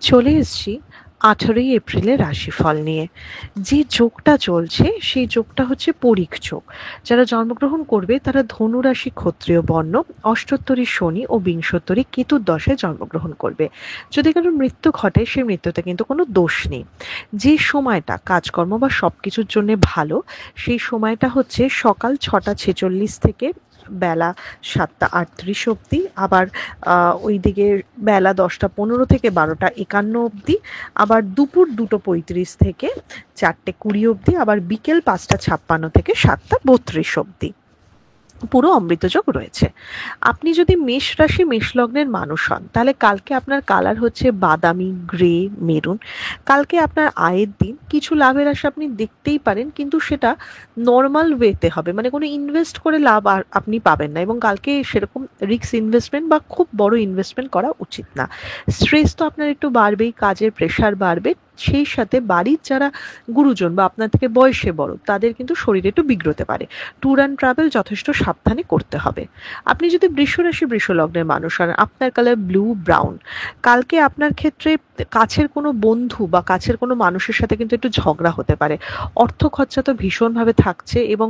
চলে এসেছি ১৮ই এপ্রিলের রাশিফল নিয়ে। যে যোগটা চলছে সেই যোগটা হচ্ছে পরিখ যোগ। যারা জন্মগ্রহণ করবে তারা ধনু রাশি ক্ষত্রিয় বর্ণ, অষ্টোত্তরী শনি ও বিংশোত্তরী কেতুর দশায় জন্মগ্রহণ করবে। যদি কারোর মৃত্যু ঘটে সেই মৃত্যুতে কিন্তু কোনো দোষ নেই। যে সময়টা কাজকর্ম বা সবকিছুর জন্য ভালো সেই সময়টা হচ্ছে সকাল ৬টা ৪৬ থেকে বেলা ৭টা ৩৮ অবধি, আবার ওইদিকে বেলা ১০টা ১৫ থেকে ১২টা ৫১ অবধি, আবার দুপুর ২টো ৩৫ থেকে ৪টে ২০ অবধি, আবার বিকেল ৫টা ৫৬ থেকে ৭টা ৩২ অবধি পুরো অমৃতযোগ রয়েছে। আপনি যদি মেষ রাশি মেষ লগ্নের মানুষ হন তাহলে কালকে আপনার কালার হচ্ছে বাদামি, গ্রে, মেরুন। কালকে আপনার আয়ের দিন, কিছু লাভের আশা আপনি দেখতেই পারেন, কিন্তু সেটা নর্মাল ওয়েতে হবে, মানে কোনো ইনভেস্ট করে লাভ আর আপনি পাবেন না, এবং কালকে সেরকম রিস্ক ইনভেস্টমেন্ট বা খুব বড় ইনভেস্টমেন্ট করা উচিত না। স্ট্রেস তো আপনার একটু বাড়বেই, কাজের প্রেশার বাড়বে, সেই সাথে বাড়ির যারা গুরুজন বা আপনার থেকে বয়সে বড় তাদের কিন্তু শরীরে একটু বিগড়তে পারে। ট্যুর অ্যান্ড ট্রাভেল যথেষ্ট সাবধানে করতে হবে। আপনি যদি বৃষ রাশি বৃষ লগ্নের মানুষ হন, আপনার কালার ব্লু ব্রাউন। কালকে আপনার ক্ষেত্রে কাছের কোনো বন্ধু বা কাছের কোনো মানুষের সাথে কিন্তু একটু ঝগড়া হতে পারে। অর্থ খরচা তো ভীষণভাবে থাকছে, এবং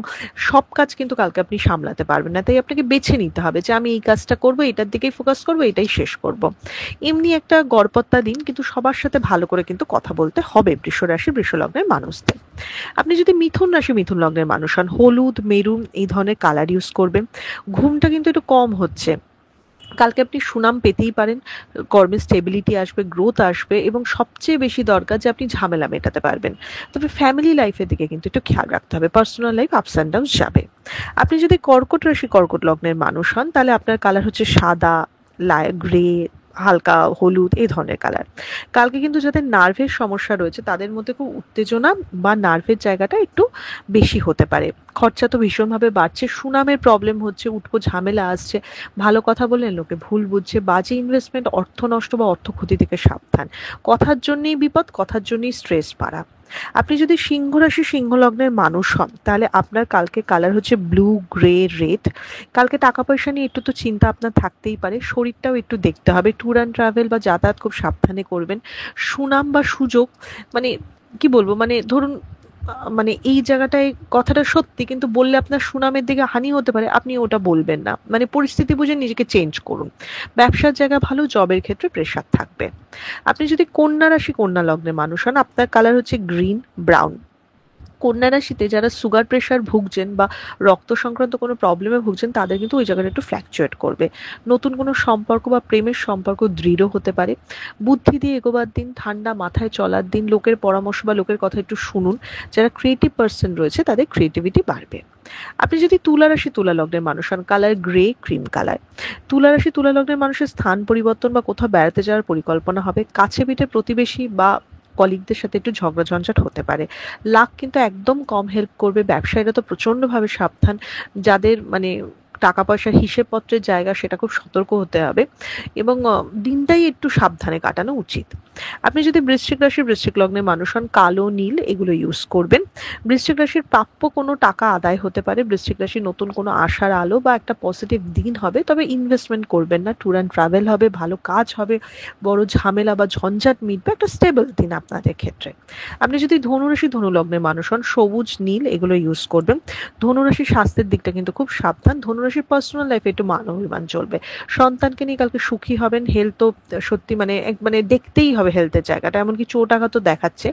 সব কাজ কিন্তু কালকে আপনি সামলাতে পারবেন না, তাই আপনাকে বেছে নিতে হবে যে আমি এই কাজটা করবো, এটার দিকেই ফোকাস করবো, এটাই শেষ করব। এমনি একটা গড়পত্তা দিন, কিন্তু সবার সাথে ভালো করে কিন্তু কথা বলতে হবে বৃষ রাশি বৃষ লগ্নের মানুষদের। আপনি যদি মিথুন রাশি মিথুন লগ্নের মানুষ হন, হলুদ মেরুন এই ধরনের কালার ইউজ করবেন। ঘুমটা কিন্তু একটু কম হচ্ছে। কালকে আপনি সুনাম পেতেই পারেন, কর্মে স্টেবিলিটি আসবে, গ্রোথ আসবে, এবং সবচেয়ে বেশি দরকার যে আপনি ঝামেলা মেটাতে পারবেন। তবে ফ্যামিলি লাইফের দিকে কিন্তু একটু খেয়াল রাখতে হবে, personal life ups and down যাবে। আপনি যদি কর্কট রাশি কর্কট লগ্নের মানুষ হন তাহলে আপনার কালার হচ্ছে সাদা, গ্রে, হালকা হলুদ এই ধরনের কালার। কালকে কিন্তু যাদের নার্ভের সমস্যা রয়েছে তাদের মধ্যে খুব উত্তেজনা বা নার্ভের জায়গাটা একটু বেশি হতে পারে। খরচা তো ভীষণভাবে বাড়ছে, সুনামের প্রবলেম হচ্ছে, উটকো ঝামেলা আসছে, ভালো কথা বললেন লোকে ভুল বুঝছে, বাজে ইনভেস্টমেন্ট, অর্থ নষ্ট বা অর্থ ক্ষতি থেকে সাবধান। কথার জন্যই বিপদ, কথার জন্যই স্ট্রেস বাড়া। আপনি যদি সিংহ রাশি সিংহ লগ্নের মানুষ হন তাহলে আপনার কালকে কালার হচ্ছে ব্লু, গ্রে, রেড। কালকে টাকা পয়সা নিয়ে একটু তো চিন্তা আপনার থাকতেই পারে, শরীরটাও একটু দেখতে হবে, ট্যুর অ্যান্ড ট্রাভেল বা যাতায়াত খুব সাবধানে করবেন। সুনাম বা সুযোগ, মানে কি বলবো, মানে ধরুন মানে এই জায়গাটায় কথাটা সত্যি, কিন্তু বললে আপনার সুনামের দিকে হানি হতে পারে, আপনি ওটা বলবেন না, মানে পরিস্থিতি বুঝে নিজেকে চেঞ্জ করুন। ব্যবসার জায়গা ভালো, জবের ক্ষেত্রে প্রেশার থাকবে। আপনি যদি কন্যা রাশি কন্যা লগ্নের মানুষ হন, আপনার কালার হচ্ছে গ্রিন ব্রাউন। কন্যা রাশিতে যারা সুগার প্রেশার ভুগছেন বা রক্ত সংক্রান্ত কোনো প্রবলেমে ভুগছেন তাদের কিন্তু ওই জায়গাটা একটু ফ্ল্যাকচুয়েট করবে। নতুন কোনো সম্পর্ক বা প্রেমের সম্পর্ক দৃঢ় হতে পারে। বুদ্ধি দিয়ে এগোবার দিন, ঠান্ডা মাথায় চলার দিন, লোকের পরামর্শ বা লোকের কথা একটু শুনুন। যারা ক্রিয়েটিভ পার্সন রয়েছে তাদের ক্রিয়েটিভিটি বাড়বে। আপনি যদি তুলা রাশি তুলা লগ্নের মানুষ হন, কালার গ্রে ক্রিম কালার। তুলা রাশি তুলা লগ্নের মানুষের স্থান পরিবর্তন বা কোথাও বেড়াতে যাওয়ার পরিকল্পনা হবে। কাছে পিঠে প্রতিবেশী বা কলিগদের সাথে একটু ঝগড়া ঝঞ্ঝাট হতে পারে। লাক কিন্তু একদম কম হেল্প করবে, ব্যবসায়ীরা তো প্রচণ্ডভাবে সাবধান। যাদের মানে টাকা পয়সার হিসেবপত্রের জায়গা সেটা খুব সতর্ক হতে হবে, এবং দিনটাই একটু সাবধানে কাটানো উচিত। আপনি যদি বৃশ্চিক রাশি বৃশ্চিক লগ্নের মানুষ হন, কালো নীল এগুলো ইউজ করবেন। বৃশ্চিক রাশির প্রাপ্য কোনো টাকা আদায় হতে পারে, বৃশ্চিক রাশির নতুন কোনো আশার আলো বা একটা পজিটিভ দিন হবে, তবে ইনভেস্টমেন্ট করবেন না। ট্যুর অ্যান্ড ট্রাভেল হবে, ভালো কাজ হবে, বড় ঝামেলা বা ঝঞ্ঝাট মিটবে, একটা স্টেবল দিন আপনাদের ক্ষেত্রে। আপনি যদি ধনুরাশি ধনু লগ্নের মানুষ হন, সবুজ নীল এগুলো ইউজ করবেন। ধনুরাশির স্বাস্থ্যের দিকটা কিন্তু খুব সাবধান। ধনুরাশির পার্সোনাল লাইফে একটু মান অভিমান চলবে। সন্তানকে নিয়ে কালকে সুখী হবেন। হেলথ তো সত্যি মানে মানে দেখতেই হবে হেলথের জায়গাটা, এমনকি চোট আঘাতও দেখাচ্ছে।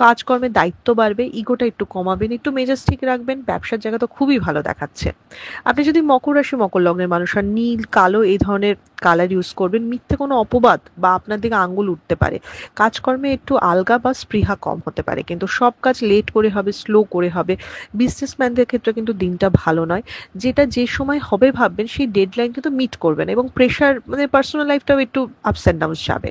কাজকর্মে দায়িত্ব বাড়বে, ইগোটা একটু কমাবেন, একটু মেজাজ ঠিক রাখবেন, ব্যবসার জায়গা তো খুবই ভালো দেখাচ্ছে। আপনি যদি মকর রাশি মকর লগ্নের মানুষ হন, নীল কালো এই ধরনের কালার ইউজ করবেন। মিথ্যে কোনো অপবাদ বা আপনার দিকে আঙ্গুল উঠতে পারে। কাজকর্মে একটু আলগা বা স্পৃহা কম হতে পারে, কিন্তু সব কাজ লেট করে হবে, স্লো করে হবে। বিজনেসম্যানদের ক্ষেত্রে কিন্তু দিনটা ভালো নয়। যেটা যে সময় হবে ভাববেন সেই ডেডলাইন কিন্তু মিট করবেন, এবং প্রেশার মানে পার্সোনাল লাইফটাও একটু আপস অ্যান্ড ডাউন যাবে।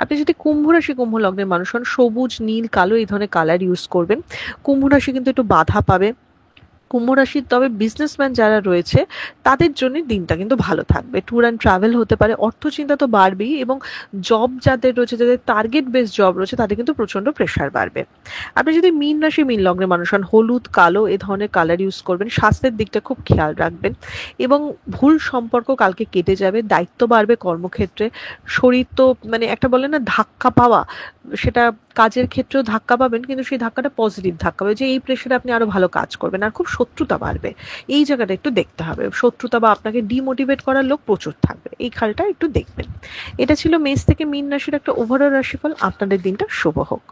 আপনি যদি কুম্ভ রাশি কুম্ভ লগ্নের মানুষ হন, সবুজ নীল কালো এই ধরনের কালার ইউজ করবেন। কুম্ভ রাশি কিন্তু একটু বাধা পাবে, কুম্ভ রাশির তবে বিজনেসম্যান যারা রয়েছে তাদের জন্য দিনটা কিন্তু ভালো থাকবে। ট্যুর অ্যান্ড ট্রাভেল হতে পারে, অর্থ চিন্তা তো বাড়বেই, এবং জব যাদের রয়েছে, যাদের টার্গেট বেস জব রয়েছে, তাদের কিন্তু প্রচন্ড প্রেশার বাড়বে। আপনি যদি মীন রাশি মীন লগ্নের মানুষ হন, হলুদ কালো এ ধরনের কালার ইউজ করবেন, স্বাস্থ্যের দিকটা খুব খেয়াল রাখবেন, এবং ভুল সম্পর্ক কালকে কেটে যাবে, দায়িত্ব বাড়বে কর্মক্ষেত্রে। শরীর তো মানে একটা বলে না ধাক্কা পাওয়া, সেটা কাজের ক্ষেত্রেও ধাক্কা পাবেন, কিন্তু সেই ধাক্কাটা পজিটিভ ধাক্কা পাবে, যে এই প্রেশারে আপনি আরো ভালো কাজ করবেন। আর খুব শত্রুতা বাড়বে, এই জায়গাটা একটু দেখতে হবে। শত্রুতা বা আপনাকে ডিমোটিভেট করার লোক প্রচুর থাকবে, এই খালটা একটু দেখবেন। এটা ছিল মেষ থেকে মীন রাশির একটা ওভারঅল রাশিফল। আপনাদের দিনটা শুভ হোক।